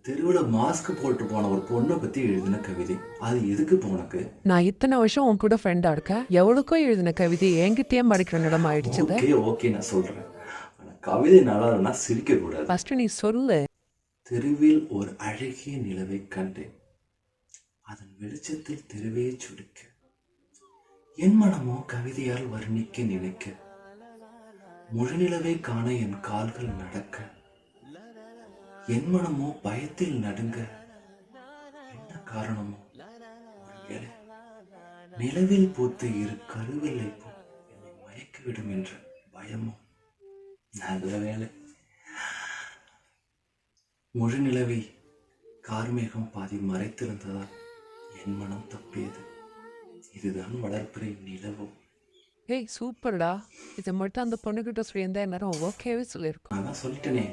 தெருவுல மாஸ்க் போட்டு போன ஒரு பொண்ணை பத்தி எழுதின கவிதை. அது எதுக்கு இப்போ உனக்கு? நான் இத்தனை வருஷம் உன் கூட ஃப்ரெண்டா இருக்கேன். எவ்வளோக்கோ எழுதின கவிதை என்கிட்டயே மடிக்கிற நிலம் ஆயிடுச்சுது. ஓகே ஓகே, நான் சொல்றேன். ஆனா கவிதை நல்லா இல்லைன்னா சிரிக்க கூடாது. ஃபர்ஸ்ட் நீ சொல்லு. தெருவில் ஒரு அழகிய நிலவை கண்டேன். அதன் வெளிச்சத்தில் தெருவே சுடுக்க. என் மனமோ கவிதையால் வர்ணிக்க நினைக்க. முழுநிலவை காண என் கால்கள் நடக்க. என் மனமோ பயத்தில் நடுங்க. என்ன காரணமோ ஒருவேளை நிலவில் பூத்த இரு கருவில்லை போ என்னை மயக்கிவிடும் என்ற பயமோ. நல்ல வேலை, முழு நிலவை கார்மேகம் பாதி மறைத்திருந்ததால் என் மனம் தப்பியது. இதுதான் வளர்ப்பிறை நிலவோ. ஏய் சூப்பர்டா. இதை மட்டும் அந்த பொண்ணுகிட்ட சொல்லியிருந்தா எல்லாரும் ஓகேவே சொல்லியிருக்கோம். நான் தான் சொல்லிட்டேனே,